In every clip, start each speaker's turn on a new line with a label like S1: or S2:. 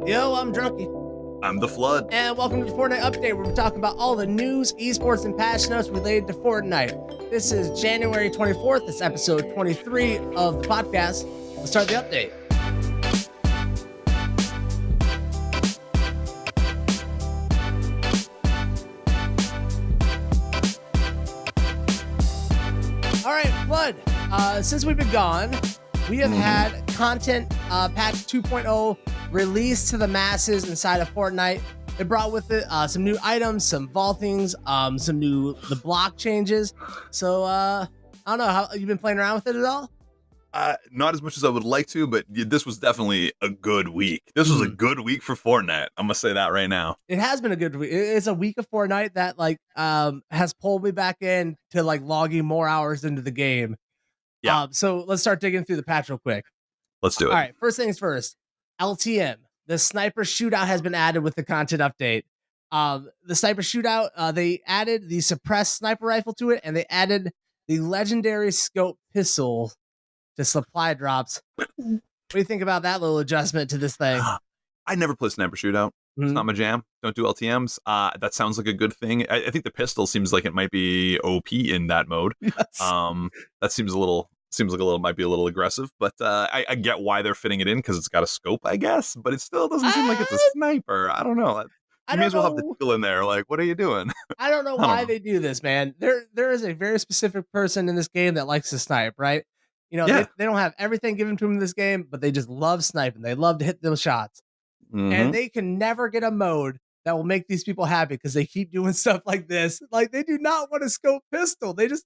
S1: Yo, I'm Drunky.
S2: I'm the Flood.
S1: And welcome to the Fortnite Update, where we talk about all the news, esports, and patch notes related to Fortnite. This is January 24th. This is episode 23 of the podcast. Let's start the update. All right, Flood. Since we've been gone, we have had content patch 2.0 released to the masses inside of Fortnite. It brought with it some new items, some vaultings, the block changes. So I don't know, how you've been playing around with it at all?
S2: Not as much as I would like to, but this was definitely a good week. This was a good week for Fortnite. I'm gonna say that right now.
S1: It has been a good week. It's a week of Fortnite that has pulled me back in to logging more hours into the game.
S2: Yeah.
S1: So let's start digging through the patch real quick.
S2: Let's do it.
S1: All right. First things first. LTM. The sniper shootout has been added with the content update. The sniper shootout, they added the suppressed sniper rifle to it, and they added the legendary scope pistol to supply drops. What do you think about that little adjustment to this thing?
S2: I never play sniper shootout. It's not my jam. Don't do LTMs. That sounds like a good thing. I think the pistol seems like it might be OP in that mode.
S1: Yes.
S2: That might be a little aggressive, but I get why they're fitting it in because it's got a scope, I guess. But it still doesn't seem like it's a sniper. I don't know. You may as well have the deal in there. Like, what are you doing?
S1: I don't know why they do this, man. There is a very specific person in this game that likes to snipe, right? You know, they don't have everything given to them in this game, but they just love sniping. They love to hit those shots. And they can never get a mode that will make these people happy because they keep doing stuff like this. Like, they do not want a scope pistol. They just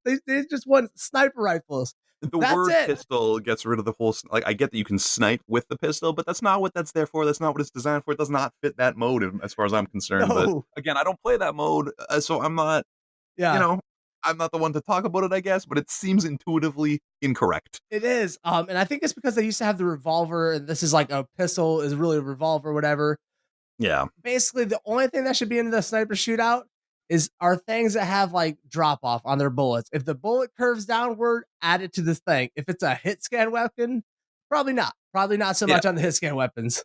S1: want sniper rifles.
S2: That's word it. Pistol gets rid of the whole. Like, I get that you can snipe with the pistol, but that's not what that's there for. That's not what it's designed for. It does not fit that mode, as far as I'm concerned.
S1: No.
S2: But again, I don't play that mode, so I'm not. Yeah, I'm not the one to talk about it, I guess. But it seems intuitively incorrect.
S1: It is, and I think it's because they used to have the revolver, and this is like a pistol is really a revolver, or whatever.
S2: Yeah.
S1: Basically, the only thing that should be in the sniper shootout are things that have drop off on their bullets. If the bullet curves downward, add it to this thing. If it's a hit scan weapon, probably not. Probably not so much on the hit scan weapons.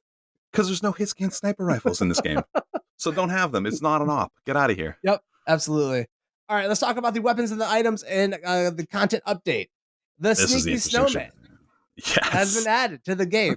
S2: Because there's no hit scan sniper rifles in this game. So don't have them. It's not an op. Get out of here.
S1: Yep, absolutely. All right, let's talk about the weapons and the items and the content update. The Sneaky Snowman has been added to the game.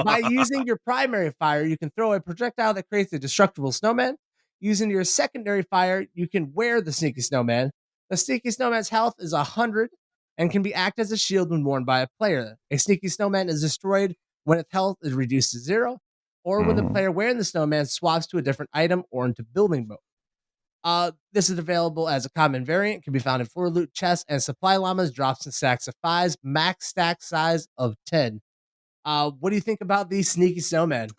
S1: By using your primary fire, you can throw a projectile that creates a destructible snowman. Using your secondary fire, you can wear the Sneaky Snowman. The Sneaky Snowman's health is 100 and can be acted as a shield when worn by a player. A Sneaky Snowman is destroyed when its health is reduced to 0, or when the player wearing the snowman swaps to a different item or into building mode. This is available as a common variant, can be found in floor loot, chests, and supply llamas, drops in stacks of 5s, max stack size of 10. What do you think about the Sneaky Snowman?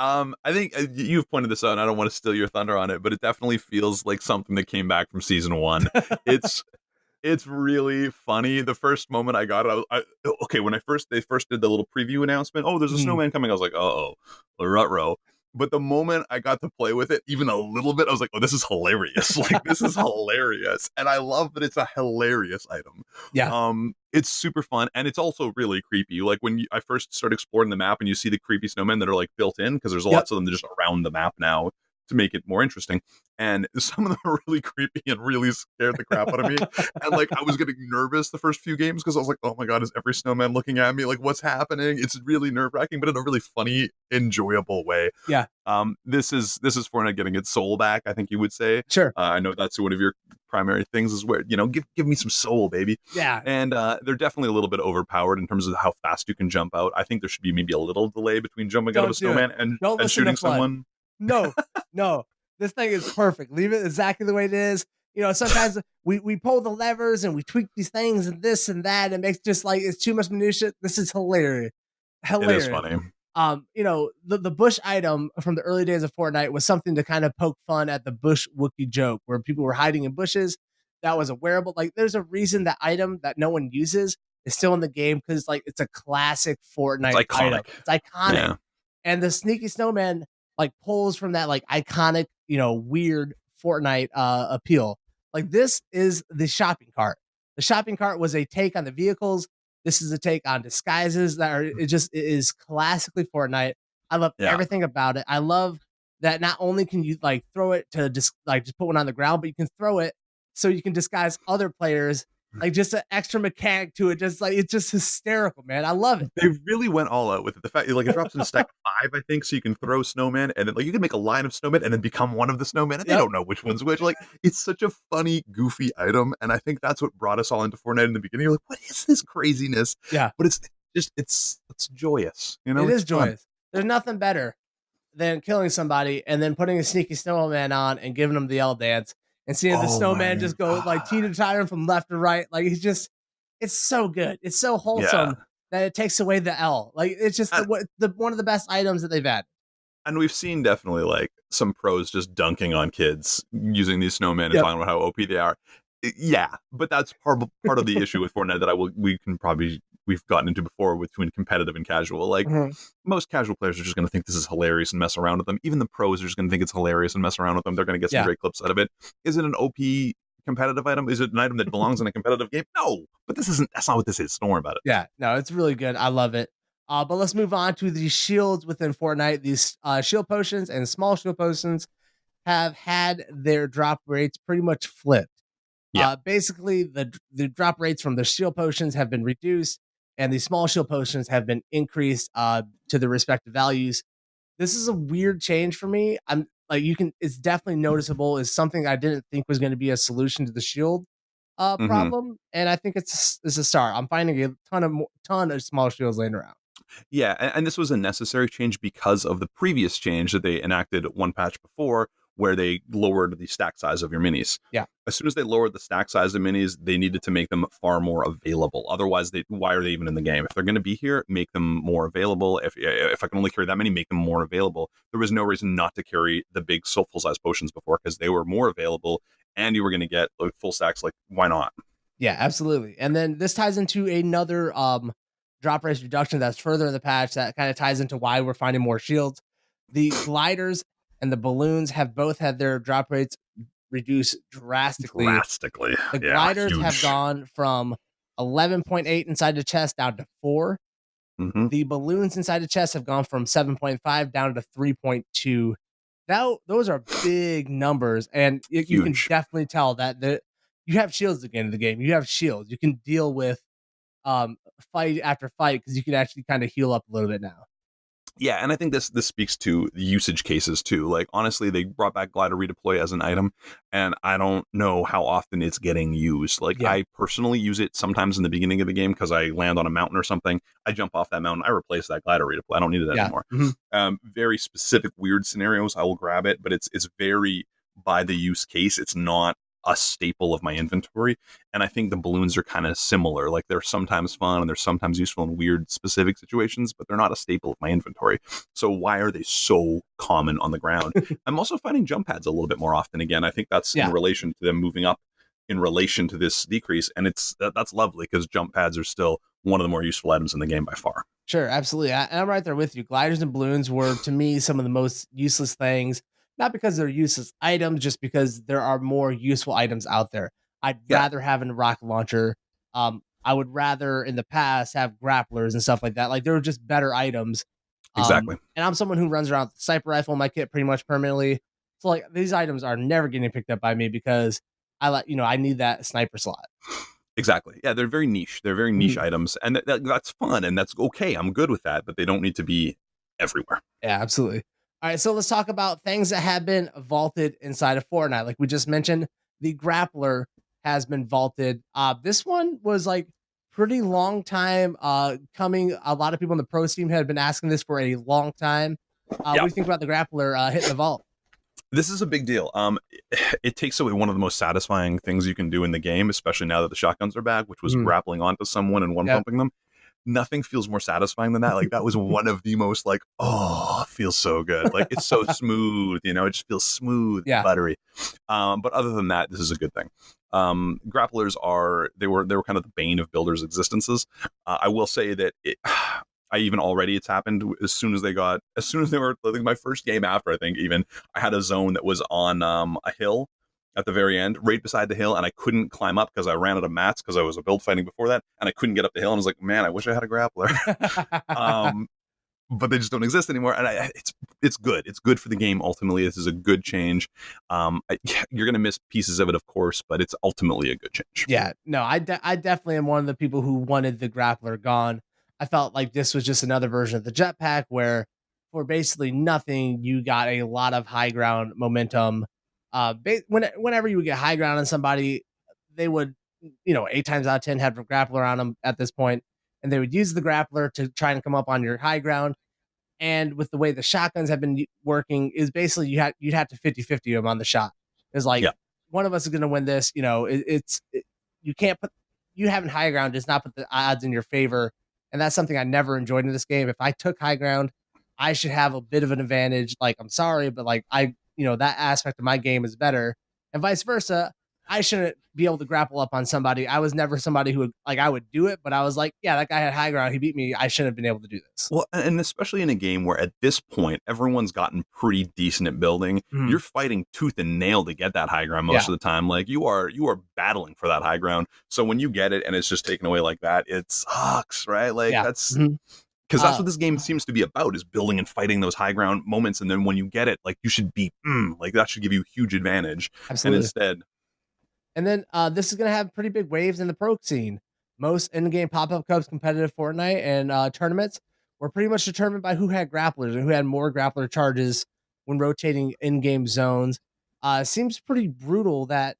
S2: I think you've pointed this out, and I don't want to steal your thunder on it, but it definitely feels like something that came back from season 1. It's really funny. The first moment I got it, when they first did the little preview announcement, there's a snowman coming. I was like, ruh-roh. But the moment I got to play with it, even a little bit, I was like, this is hilarious. This is hilarious. And I love that it's a hilarious item.
S1: Yeah.
S2: It's super fun. And it's also really creepy. Like when I first start exploring the map and you see the creepy snowmen that are built in, because there's lots of them just around the map now to make it more interesting. And some of them are really creepy and really scared the crap out of me. And I was getting nervous the first few games because I was like, oh my God, is every snowman looking at me? What's happening? It's really nerve-wracking, but in a really funny, enjoyable way.
S1: Yeah.
S2: This is Fortnite getting its soul back, I think you would say.
S1: Sure.
S2: I know that's one of your primary things is where, give me some soul, baby.
S1: Yeah.
S2: And they're definitely a little bit overpowered in terms of how fast you can jump out. I think there should be maybe a little delay between jumping out of a snowman and shooting someone.
S1: No. This thing is perfect. Leave it exactly the way it is. Sometimes we pull the levers and we tweak these things and this and that. And it makes just it's too much minutia. This is hilarious.
S2: It is funny.
S1: The bush item from the early days of Fortnite was something to kind of poke fun at the bush Wookiee joke where people were hiding in bushes. That was a wearable. There's a reason that item that no one uses is still in the game because it's a classic Fortnite item. It's iconic. Yeah. And the Sneaky Snowman pulls from that iconic, weird Fortnite appeal. This is the shopping cart. The shopping cart was a take on the vehicles. This is a take on disguises that are it is classically Fortnite. I love
S2: Yeah.
S1: everything about it. I love that not only can you like throw it to just put one on the ground, but you can throw it so you can disguise other players. Like just an extra mechanic to it. Just like it's just hysterical, man. I love it.
S2: They really went all out with it. The fact like it drops in a stack of 5, I think, so you can throw snowmen and then like you can make a line of snowmen and then become one of the snowmen and they don't know which one's which. Like it's such a funny, goofy item. And I think that's what brought us all into Fortnite in the beginning. You're like, what is this craziness?
S1: Yeah.
S2: But it's joyous. You know,
S1: it is joyous.
S2: Fun.
S1: There's nothing better than killing somebody and then putting a sneaky snowman on and giving them the L dance and seeing the snowman just go like teeter tottering from left to right. Like it's so good. It's so wholesome that it takes away the L. Like it's just one of the best items that they've had.
S2: And we've seen definitely like some pros just dunking on kids using these snowmen and talking about how OP they are. Yeah, but that's part of the issue with Fortnite that we've gotten into before between competitive and casual. Like most casual players are just going to think this is hilarious and mess around with them. Even the pros are just going to think it's hilarious and mess around with them. They're going to get some great clips out of it. Is it an OP competitive item? Is it an item that belongs in a competitive game? No, but that's not what this is. Don't worry about it.
S1: Yeah, no, it's really good. I love it. But let's move on to the shields within Fortnite. These shield potions and small shield potions have had their drop rates pretty much flipped. Yeah. Basically, the drop rates from the shield potions have been reduced, and the small shield potions have been increased to the respective values. This is a weird change for me. I'm like, it's definitely noticeable. It's something I didn't think was going to be a solution to the shield problem, and I think it's a start. I'm finding a ton of small shields laying around.
S2: Yeah, and this was a necessary change because of the previous change that they enacted one patch before, where they lowered the stack size of your minis.
S1: Yeah.
S2: As soon as they lowered the stack size of minis, they needed to make them far more available. Otherwise, why are they even in the game? If they're going to be here, make them more available. If I can only carry that many, make them more available. There was no reason not to carry the big full-size potions before because they were more available and you were going to get like, full stacks. Like, why not?
S1: Yeah, absolutely. And then this ties into another drop rate reduction that's further in the patch that kind of ties into why we're finding more shields. The gliders and the balloons have both had their drop rates reduced drastically. The gliders have gone from 11.8 inside the chest down to 4. Mm-hmm. The balloons inside the chest have gone from 7.5 down to 3.2. Now, those are big numbers, and you can definitely tell that you have shields again in the game. You have shields. You can deal with fight after fight because you can actually kind of heal up a little bit now.
S2: Yeah, and I think this speaks to the usage cases too. Like honestly, they brought back glider redeploy as an item, and I don't know how often it's getting used. Like I personally use it sometimes in the beginning of the game because I land on a mountain or something. I jump off that mountain, I replace that glider redeploy. I don't need it anymore. Mm-hmm. Very specific weird scenarios, I will grab it, but it's very by the use case. It's not a staple of my inventory, and I think the balloons are kind of similar. Like they're sometimes fun and they're sometimes useful in weird specific situations, but they're not a staple of my inventory. So why are they so common on the ground? I'm also finding jump pads a little bit more often again. I think that's in relation to them moving up in relation to this decrease, and that's lovely because jump pads are still one of the more useful items in the game by far.
S1: Sure, absolutely. I'm right there with you. Gliders and balloons were to me some of the most useless things. Not because they're useless items, just because there are more useful items out there. I'd rather have a rocket launcher. I would rather in the past have grapplers and stuff like that. Like they were just better items.
S2: Exactly.
S1: And I'm someone who runs around with the sniper rifle in my kit pretty much permanently. So like these items are never getting picked up by me because I need that sniper slot.
S2: Exactly. Yeah, they're very niche. They're very niche items, and that's fun and that's okay. I'm good with that, but they don't need to be everywhere.
S1: Yeah, absolutely. All right, so let's talk about things that have been vaulted inside of Fortnite. Like we just mentioned, the grappler has been vaulted. This one was like pretty long time coming. A lot of people on the pro team had been asking this for a long time. What do you think about the grappler hitting the vault?
S2: This is a big deal. It takes away one of the most satisfying things you can do in the game, especially now that the shotguns are back, which was grappling onto someone and one-pumping them. Nothing feels more satisfying than that. Like that was one of the most like, it feels so good. Like it's so smooth, it just feels smooth, buttery. But other than that, this is a good thing. Grapplers they were kind of the bane of builders' existences. I will say that it's happened as soon as they were like my first game after, I think even I had a zone that was on a hill at the very end, right beside the hill, and I couldn't climb up because I ran out of mats because I was a build fighting before that, and I couldn't get up the hill, and I was like, man, I wish I had a grappler. but they just don't exist anymore. And it's good. It's good for the game. Ultimately, this is a good change. You're going to miss pieces of it, of course, but it's ultimately a good change.
S1: Yeah, no, I definitely am one of the people who wanted the grappler gone. I felt like this was just another version of the jetpack where for basically nothing, you got a lot of high ground momentum. Whenever you would get high ground on somebody, they would, 8 times out of 10 have a grappler on them at this point, and they would use the grappler to try and come up on your high ground. And with the way the shotguns have been working, is basically you'd have to 50-50 them on the shot. It's like one of us is going to win this. You can't put you having high ground does not put the odds in your favor, and that's something I never enjoyed in this game. If I took high ground, I should have a bit of an advantage. Like, I'm sorry, but like that aspect of my game is better, and vice versa. I shouldn't be able to grapple up on somebody. I was never somebody who would, I would do it, but I was like, yeah, that guy had high ground. He beat me. I shouldn't have been able to do this.
S2: Well, and especially in a game where at this point, everyone's gotten pretty decent at building. You're fighting tooth and nail to get that high ground most of the time. Like you are battling for that high ground. So when you get it and it's just taken away like that, it sucks, right? Like that's because that's what this game seems to be about, is building and fighting those high ground moments. And then when you get it, like you should be like that should give you a huge advantage.
S1: Absolutely.
S2: And instead.
S1: And then this is going to have pretty big waves in the pro scene. Most in-game pop-up cups, competitive Fortnite, and tournaments were pretty much determined by who had grapplers and who had more grappler charges when rotating in-game zones. Seems pretty brutal that,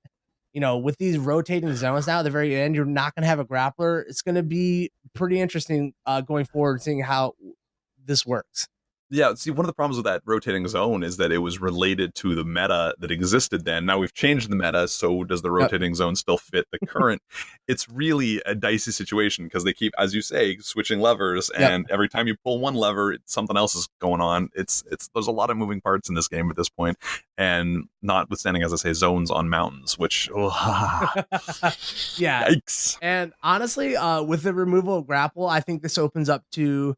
S1: with these rotating zones now at the very end, you're not going to have a grappler. It's going to be pretty interesting going forward, seeing how this works.
S2: Yeah, see, one of the problems with that rotating zone is that it was related to the meta that existed then. Now we've changed the meta, so does the rotating zone still fit the current? It's really a dicey situation because they keep, as you say, switching levers, and every time you pull one lever, something else is going on. It's there's a lot of moving parts in this game at this point, and notwithstanding, as I say, zones on mountains, which yikes.
S1: And honestly, with the removal of grapple, I think this opens up to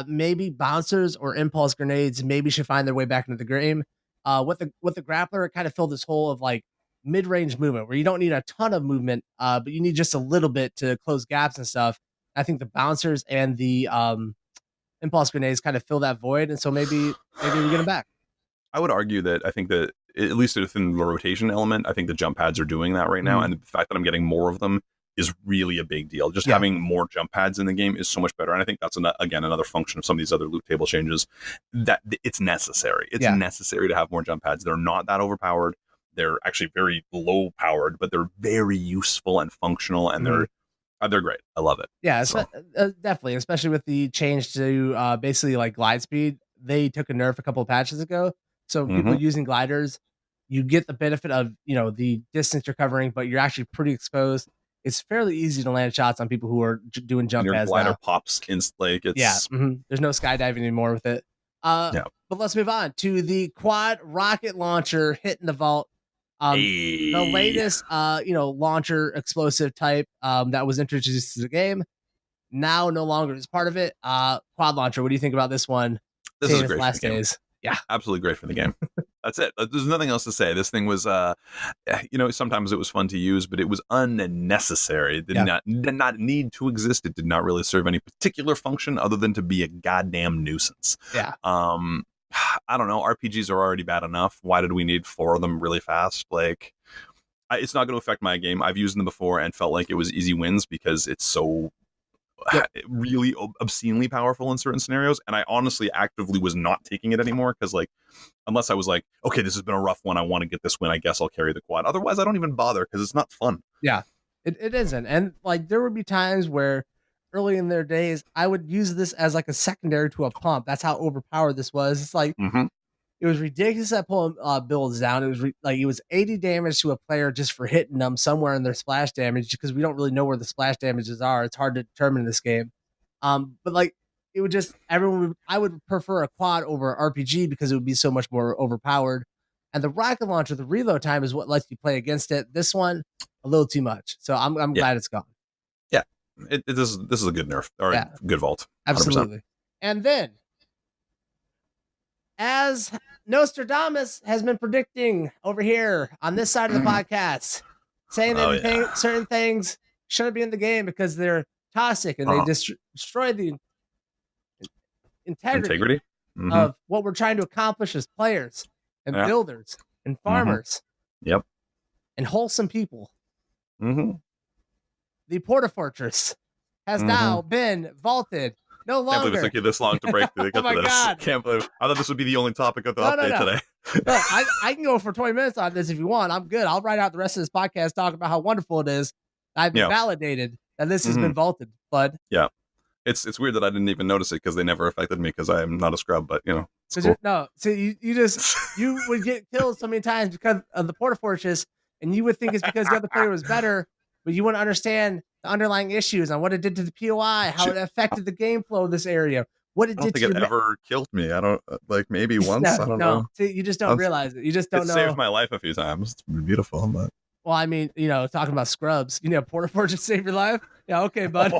S1: maybe bouncers or impulse grenades maybe should find their way back into the game. With the grappler, it kind of filled this hole of like mid-range movement where you don't need a ton of movement, but you need just a little bit to close gaps and stuff. I think the bouncers and the impulse grenades kind of fill that void, and so maybe we get them back.
S2: I would argue that I think that at least within the rotation element, I think the jump pads are doing that right now, and the fact that I'm getting more of them is really a big deal. Just having more jump pads in the game is so much better. And I think that's, again, another function of some of these other loot table changes, that it's necessary. It's necessary to have more jump pads. They're not that overpowered. They're actually very low powered, but they're very useful and functional, and they're great. I love it.
S1: Yeah, so. Definitely, especially with the change to basically like glide speed. They took a nerf a couple of patches ago. So people using gliders, you get the benefit of, the distance you're covering, but you're actually pretty exposed. It's fairly easy to land shots on people who are doing jump pads.
S2: Your glider
S1: now.
S2: pops like it's
S1: There's no skydiving anymore with it. But let's move on to the quad rocket launcher hitting the vault. The latest launcher explosive type that was introduced to the game. Now no longer is part of it. Quad launcher. What do you think about this one?
S2: This is great.
S1: Last days. Yeah,
S2: absolutely great for the game. That's it. There's nothing else to say. This thing was, sometimes it was fun to use, but it was unnecessary. It did not need to exist. It did not really serve any particular function other than to be a goddamn nuisance.
S1: Yeah.
S2: I don't know. RPGs are already bad enough. Why did we need 4 of them really fast? Like, it's not going to affect my game. I've used them before and felt like it was easy wins because it's so really obscenely powerful in certain scenarios, and I honestly actively was not taking it anymore because, like, unless I was like, okay, this has been a rough one, I want to get this win, I guess I'll carry the quad. Otherwise, I don't even bother because it's not fun.
S1: Yeah, it isn't. And like, there would be times where early in their days, I would use this as like a secondary to a pump. That's how overpowered this was. It's like it was ridiculous at pulling builds down. It was it was 80 damage to a player just for hitting them somewhere in their splash damage, because we don't really know where the splash damages are. It's hard to determine in this game. But like, it would just, I would prefer a quad over RPG because it would be so much more overpowered. And the rocket launcher, the reload time is what lets you play against it. This one, a little too much. So I'm glad it's gone.
S2: Yeah, this is a good nerf, or a good vault. 100%.
S1: Absolutely. And then, as Nostradamus has been predicting over here on this side of the podcast, saying that certain things shouldn't be in the game because they're toxic and they destroy the integrity. Of what we're trying to accomplish as players and builders and farmers.
S2: Yep.
S1: And wholesome people. The Porta Fortress has now been vaulted. No longer.
S2: Can't believe it took you this long to break through to get to this.
S1: God.
S2: Can't believe. I thought this would be the only topic of the update today.
S1: Look, I can go for 20 minutes on this if you want. I'm good. I'll write out the rest of this podcast talking about how wonderful it is. I've been validated that this has been vaulted, bud.
S2: Yeah. It's weird that I didn't even notice it because they never affected me because I am not a scrub, but you know. Cool.
S1: No, so you would get killed so many times because of the Porta Fortress, and you would think it's because the other player was better, but you wouldn't understand the underlying issues on what it did to the POI, how it affected the game flow of this area, what it did to
S2: it ever killed me. I don't maybe once. I don't know.
S1: See, you just don't realize it. You just don't know. It
S2: saved my life a few times. It's beautiful, but.
S1: Well, I mean, talking about scrubs, Porta Fortress saved your life. Yeah, okay, bud.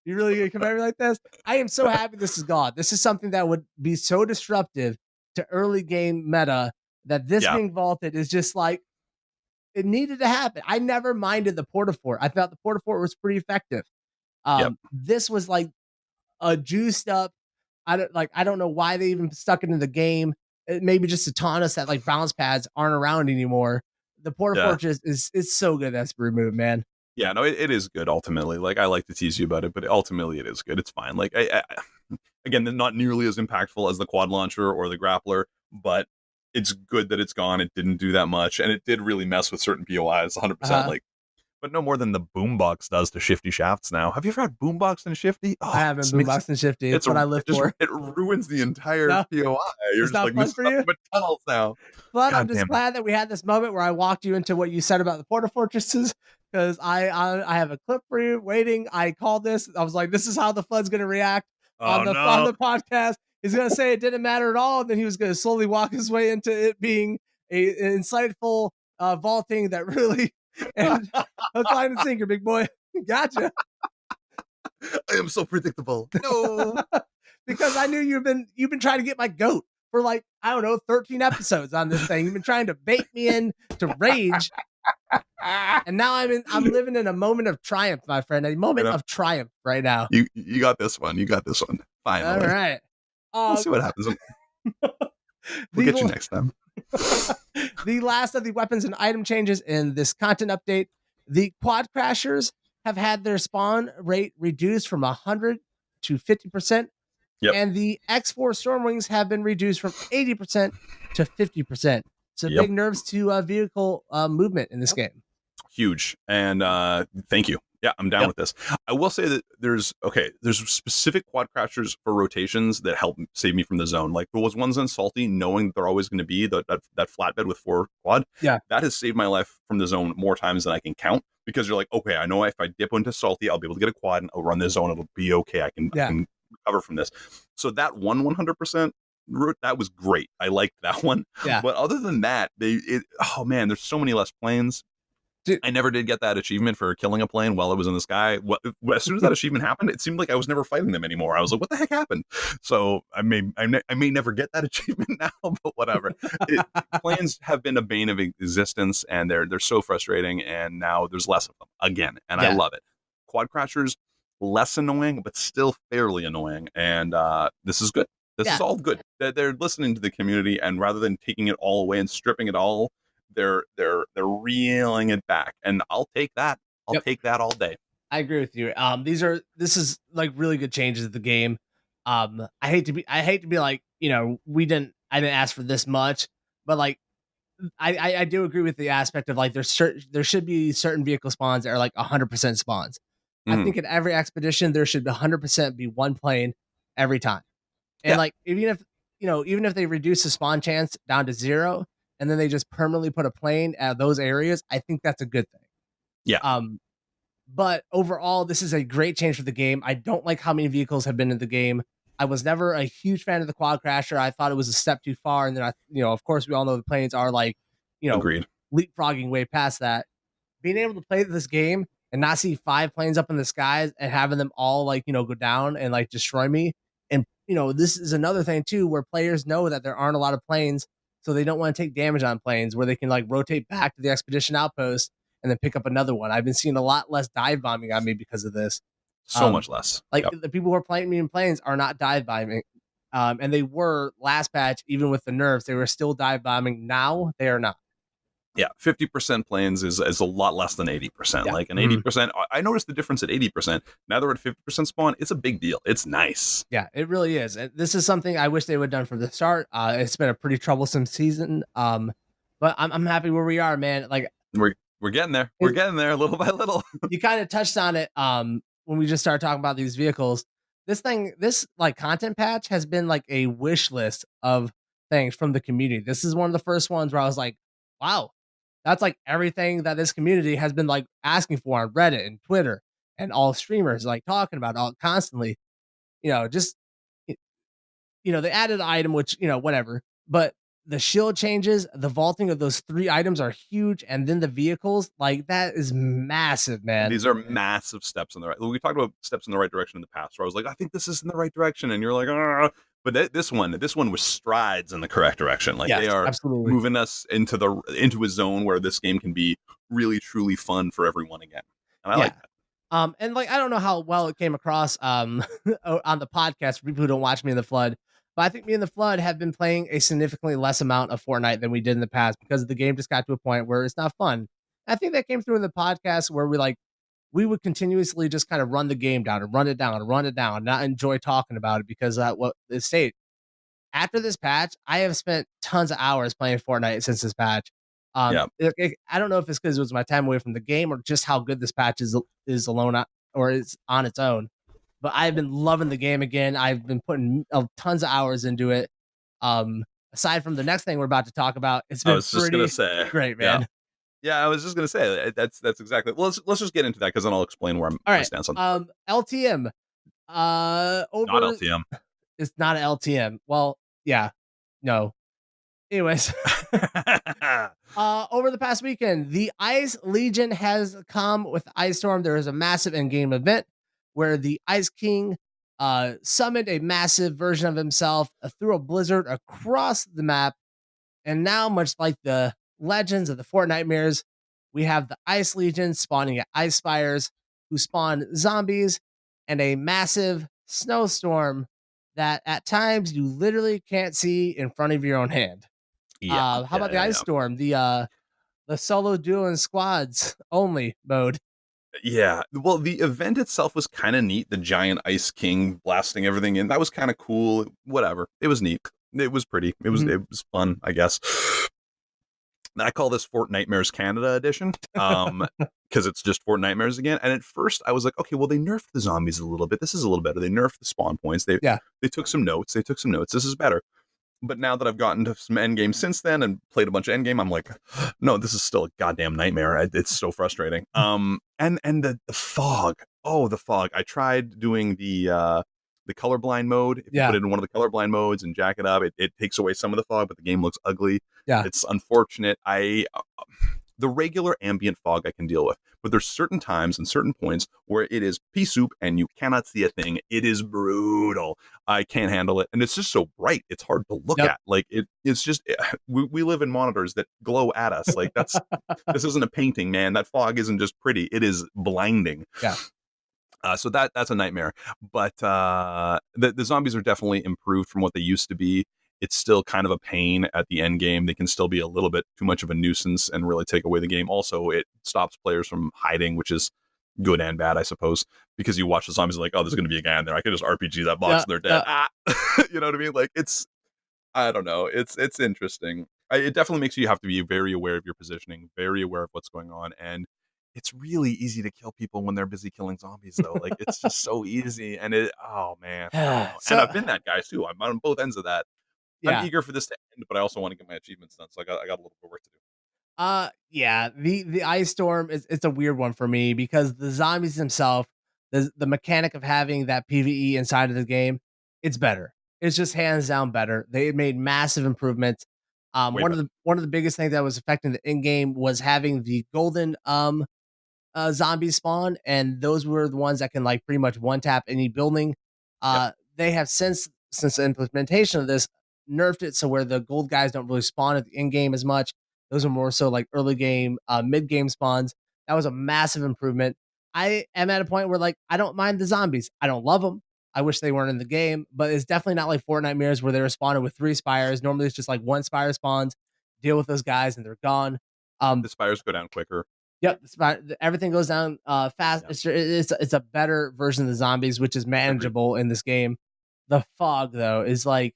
S1: You really gonna come at me like this? I am so happy this is gone. This is something that would be so disruptive to early game meta that this being vaulted is just like it needed to happen. I never minded the Porta Fort. I thought the Porta Fort was pretty effective. This was like a juiced up. I don't know why they even stuck it in the game. Maybe just to taunt us that like bounce pads aren't around anymore. The Porta Fortress is so good that's removed, man.
S2: Yeah, no, it is good ultimately. Like I like to tease you about it, but ultimately it is good. It's fine. Like again, they're not nearly as impactful as the quad launcher or the grappler, but it's good that it's gone. It didn't do that much, and it did really mess with certain POIs 100%. Like, but no more than the boombox does to shifty shafts now. Have you ever had boombox and shifty?
S1: Oh, I haven't boombox and shifty. It's what I live for.
S2: It ruins the entire POI. You're just like,
S1: this is but
S2: tunnels now.
S1: But I'm just glad that we had this moment where I walked you into what you said about the Porta Fortresses, because I have a clip for you waiting. I called this. I was like, this is how the Flood's going to react on the podcast. He's going to say it didn't matter at all, and then he was going to slowly walk his way into it being an insightful vaulting that really... And hook, line, and sinker, big boy. Gotcha.
S2: I am so predictable. No,
S1: because I knew you've been trying to get my goat for 13 episodes on this thing. You've been trying to bait me in to rage, and now I'm living in a moment of triumph, my friend. A moment of triumph right now.
S2: You got this one. You got this one. Finally.
S1: All right.
S2: We'll see what happens. We'll get you next time.
S1: The last of the weapons and item changes in this content update, the quad crashers have had their spawn rate reduced from 100 to 50%, and the X4 Stormwings have been reduced from 80% to 50%. So big nerfs to vehicle movement in this game.
S2: Huge, and thank you. Yeah, I'm down with this. I will say that there's specific quad crashers for rotations that help save me from the zone. Like there was ones on Salty, knowing that they're always going to be that flatbed with 4 quad. Yeah, that has saved my life from the zone more times than I can count, because you're like, okay, I know if I dip into Salty, I'll be able to get a quad and I'll run this zone. It'll be okay. I can recover from this. So that 100% route, that was great. I liked that one. Yeah. But other than that, oh man, there's so many less planes. Dude, I never did get that achievement for killing a plane while it was in the sky. As soon as that achievement happened, it seemed like I was never fighting them anymore. I was like, what the heck happened? So I may never get that achievement now, but whatever. Planes have been a bane of existence, and they're so frustrating, and now there's less of them again, and I love it. Quad crashers, less annoying, but still fairly annoying, and this is good. This is all good. They're listening to the community, and rather than taking it all away and stripping it all, they're reeling it back, and I'll take that. I'll take that all day.
S1: I agree with you. This is like really good changes to the game. I hate to be like, I didn't ask for this much, but like I do agree with the aspect of like there should be certain vehicle spawns that are like 100% spawns. I think in every expedition there should 100% be one plane every time. And like even if they reduce the spawn chance down to 0, and then they just permanently put a plane at those areas, I think that's a good thing. Yeah. But overall, this is a great change for the game. I don't like how many vehicles have been in the game. I was never a huge fan of the quad crasher. I thought it was a step too far. And then of course, we all know the planes are like,
S2: agreed,
S1: leapfrogging way past that. Being able to play this game and not see 5 planes up in the skies and having them all like, go down and like destroy me. And, this is another thing too, where players know that there aren't a lot of planes, so they don't want to take damage on planes, where they can like rotate back to the expedition outpost and then pick up another one. I've been seeing a lot less dive bombing on me because of this.
S2: So much less.
S1: Like the people who are playing me in planes are not dive bombing. And they were last patch, even with the nerfs, they were still dive bombing. Now they are not.
S2: Yeah, 50% planes is a lot less than 80%.
S1: Yeah.
S2: Like an 80%, I noticed the difference at 80%. Now they're at 50% spawn. It's a big deal. It's nice.
S1: Yeah, it really is. And this is something I wish they would have done from the start. It's been a pretty troublesome season. But I'm happy where we are, man. Like
S2: we're getting there. We're getting there little by little.
S1: You kind of touched on it when we just started talking about these vehicles. This like content patch has been like a wish list of things from the community. This is one of the first ones where I was like, wow, that's like everything that this community has been like asking for on Reddit and Twitter and all streamers like talking about all constantly. Just they added an item, which whatever, but the shield changes, the vaulting of those 3 items are huge, and then the vehicles, like that is massive, man.
S2: These are massive steps in the right. We talked about steps in the right direction in the past, where I was like, I think this is in the right direction, and you're like, ah. But this one was strides in the correct direction. Like they are
S1: absolutely
S2: moving us into a zone where this game can be really truly fun for everyone again, and I like that.
S1: And like I don't know how well it came across on the podcast for people who don't watch Me in the Flood, but I think Me in the Flood have been playing a significantly less amount of Fortnite than we did in the past because the game just got to a point where it's not fun. I think that came through in the podcast where we would continuously just kind of run the game down and run it down and run it down, not enjoy talking about it because what the state. After this patch, I have spent tons of hours playing Fortnite since this patch. I don't know if it's because it was my time away from the game or just how good this patch is alone or is on its own. But I've been loving the game again. I've been putting tons of hours into it. Aside from the next thing we're about to talk about, it's been great, man.
S2: Yeah, I was just gonna say that's exactly. Well, let's just get into that because then I'll explain where I stand on.
S1: LTM.
S2: Not LTM.
S1: It's not an LTM. Well, yeah, no. Anyways, over the past weekend, the Ice Legion has come with Ice Storm. There is a massive in-game event where the Ice King summoned a massive version of himself through a blizzard across the map. And now, much like the legends of the Fortnitemares, we have the Ice Legion spawning at Ice Spires, who spawn zombies and a massive snowstorm that at times you literally can't see in front of your own hand. How about the Ice Storm? The solo, duo, and squads only mode.
S2: Yeah, well, the event itself was kind of neat. The giant Ice King blasting everything in. That was kind of cool. Whatever. It was neat. It was pretty. It was fun, I guess. I call this Fortnitemares Canada edition because it's just Fortnitemares again. And at first I was like, okay, well, they nerfed the zombies a little bit. This is a little better. They nerfed the spawn points. They took some notes. This is better. But now that I've gotten to some endgame since then and played a bunch of endgame, I'm like, no, this is still a goddamn nightmare. It's so frustrating. And the fog. Oh, the fog. I tried doing the colorblind mode. If you put it in one of the colorblind modes and jack it up, it takes away some of the fog, but the game looks ugly.
S1: Yeah.
S2: It's unfortunate. The regular ambient fog I can deal with, but there's certain times and certain points where it is pea soup and you cannot see a thing. It is brutal. I can't handle it. And it's just so bright. It's hard to look at. Like it's just, we live in monitors that glow at us. Like this isn't a painting, man. That fog isn't just pretty. It is blinding.
S1: Yeah.
S2: So that's a nightmare. But the zombies are definitely improved from what they used to be. It's still kind of a pain at the end game. They can still be a little bit too much of a nuisance and really take away the game. Also, it stops players from hiding, which is good and bad, I suppose, because you watch the zombies like, oh, there's going to be a guy in there. I can just RPG that box and they're dead. You know what I mean? Like I don't know. It's interesting. It definitely makes you have to be very aware of your positioning, very aware of what's going on. And it's really easy to kill people when they're busy killing zombies, though. Like, it's just so easy. And oh, man. And I've been that guy, too. I'm on both ends of that. I'm eager for this to end, but I also want to get my achievements done. So I got a little bit of work to do.
S1: The Ice Storm it's a weird one for me because the zombies themselves, the mechanic of having that PvE inside of the game, it's better. It's just hands down better. They made massive improvements. One of the biggest things that was affecting the in game was having the golden zombie spawn, and those were the ones that can like pretty much one tap any building. They have since the implementation of this nerfed it so where the gold guys don't really spawn at the end game as much. Those are more so like early game, mid game spawns. That was a massive improvement. I am at a point where like I don't mind the zombies. I don't love them. I wish they weren't in the game, but it's definitely not like Fortnite mirrors where they responded with 3 spires. Normally it's just like 1 spire spawns, deal with those guys and they're gone.
S2: The spires go down quicker.
S1: Yep, everything goes down fast.
S2: Yeah.
S1: It's a better version of the zombies, which is manageable in this game. The fog though is like,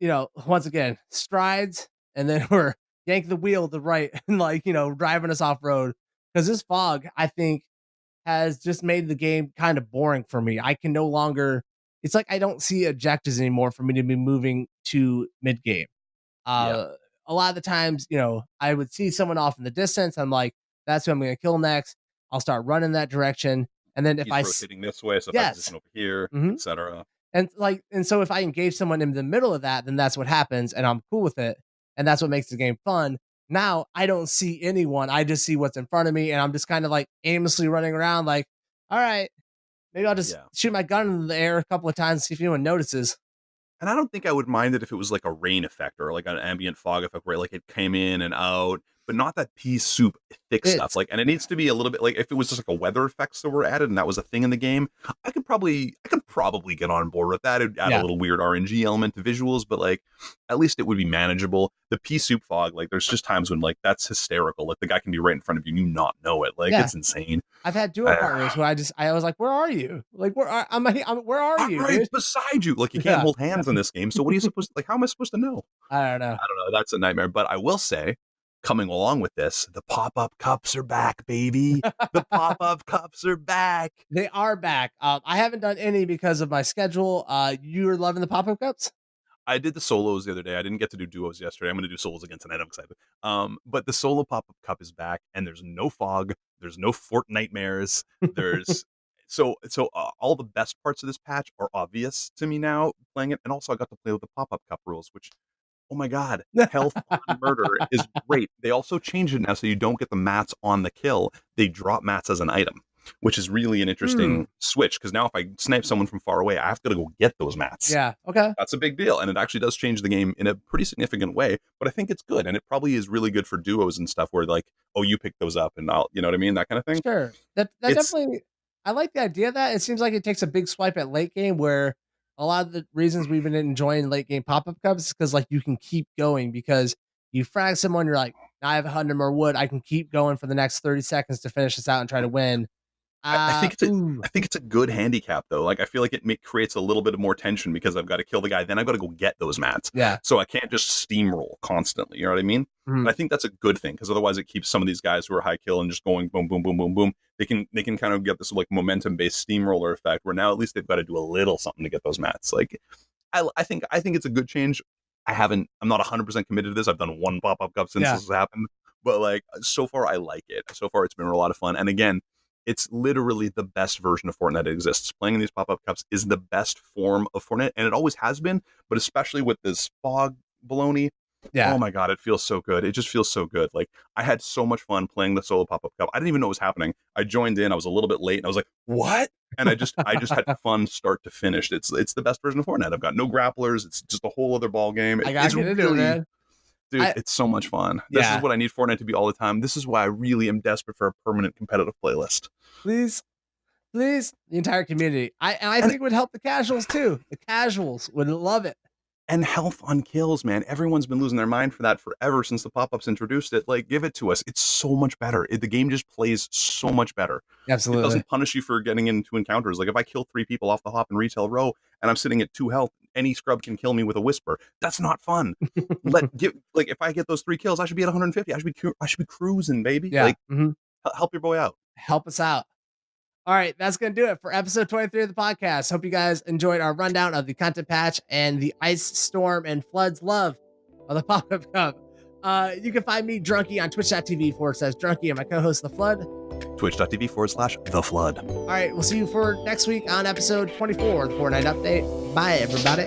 S1: once again, strides, and then we're yank the wheel to the right and like, driving us off road. Because this fog, I think, has just made the game kind of boring for me. I can no longer. It's like I don't see objectives anymore for me to be moving to mid game.
S2: Yeah.
S1: A lot of the times, I would see someone off in the distance. I'm like, that's who I'm going to kill next. I'll start running that direction, and then if
S2: He's
S1: I
S2: rotating this way, so if I
S1: yes,
S2: position over here,
S1: mhm.
S2: etc.
S1: And so if I engage someone in the middle of that, then that's what happens, and I'm cool with it, and that's what makes the game fun. Now I don't see anyone; I just see what's in front of me, and I'm just kind of like aimlessly running around, like, all right, maybe I'll just shoot my gun in the air a couple of times, see if anyone notices.
S2: And I don't think I would mind it if it was like a rain effect or like an ambient fog effect where like it came in and out, but not that pea soup thick stuff. Like, and it needs to be a little bit like if it was just like a weather effects that were added and that was a thing in the game, I could probably get on board with that. It'd add a little weird RNG element to visuals, but like at least it would be manageable. The pea soup fog, like there's just times when like that's hysterical. Like the guy can be right in front of you and you not know it. Like it's insane.
S1: I've had duo partners who I was like, where are you? Like, where are you?
S2: Right beside you. Like you can't hold hands in this game. So what are you supposed to like? How am I supposed to know?
S1: I don't know.
S2: That's a nightmare. But I will say, coming along with this, the pop-up cups are back, baby. The pop-up cups are back.
S1: They are back. I haven't done any because of my schedule. You're loving the pop-up cups?
S2: I did the solos the other day. I didn't get to do duos yesterday. I'm going to do solos again tonight. I'm excited. But the solo pop-up cup is back, and there's no fog. There's no Fortnitemares. There's so all the best parts of this patch are obvious to me now playing it, and also I got to play with the pop-up cup rules, which, oh my god, health on murder is great. They also changed it now so you don't get the mats on the kill. They drop mats as an item, which is really an interesting switch, because now if I snipe someone from far away, I have to go get those mats.
S1: Yeah, okay.
S2: That's a big deal, and it actually does change the game in a pretty significant way, but I think it's good, and it probably is really good for duos and stuff where like, oh, you pick those up and I'll, you know what I mean? That kind of thing.
S1: Sure. That definitely, I like the idea of that. It seems like it takes a big swipe at late game where a lot of the reasons we've been enjoying late game pop-up cups is because like you can keep going because you frag someone, you're like, now I have 100 more wood. I can keep going for the next 30 seconds to finish this out and try to win.
S2: I think it's a good handicap though. Like I feel like it creates a little bit of more tension because I've got to kill the guy, then I've got to go get those mats.
S1: Yeah.
S2: So I can't just steamroll constantly. You know what I mean?
S1: Mm-hmm.
S2: And I think that's a good thing because otherwise it keeps some of these guys who are high kill and just going boom, boom, boom, boom, boom. They can kind of get this like momentum based steamroller effect where now at least they've got to do a little something to get those mats. Like I think it's a good change. I'm not 100% committed to this. I've done one pop-up cup since this has happened, but like so far I like it. So far it's been a lot of fun. And again, it's literally the best version of Fortnite that exists. Playing in these pop-up cups is the best form of Fortnite, and it always has been, but especially with this fog baloney, oh my god, it feels so good. It just feels so good. Like, I had so much fun playing the solo pop-up cup. I didn't even know what was happening. I joined in, I was a little bit late, and I was like, what? And I just had fun start to finish. It's the best version of Fortnite. I've got no grapplers. It's just a whole other ball game.
S1: I gotta get into it, man.
S2: Dude, it's so much fun. This is what I need Fortnite to be all the time. This is why I really am desperate for a permanent competitive playlist.
S1: Please, the entire community. I think it would help the casuals too. The casuals would love it.
S2: And health on kills, man. Everyone's been losing their mind for that forever since the pop-ups introduced it. Like, give it to us. It's so much better. The game just plays so much better.
S1: Absolutely.
S2: It doesn't punish you for getting into encounters. Like, if I kill 3 people off the hop in retail row and I'm sitting at 2 health, any scrub can kill me with a whisper. That's not fun. If I get those 3 kills, I should be at 150. I should be cruising, baby.
S1: Yeah.
S2: Like, help your boy out.
S1: Help us out. All right, that's going to do it for episode 23 of the podcast. Hope you guys enjoyed our rundown of the content patch and the ice storm and floods love of the pop-up cup. You can find me, Drunky, on twitch.tv/Drunky and my co-host, The Flood.
S2: Twitch.tv/The Flood.
S1: All right, we'll see you for next week on episode 24 of the Fortnite Update. Bye, everybody.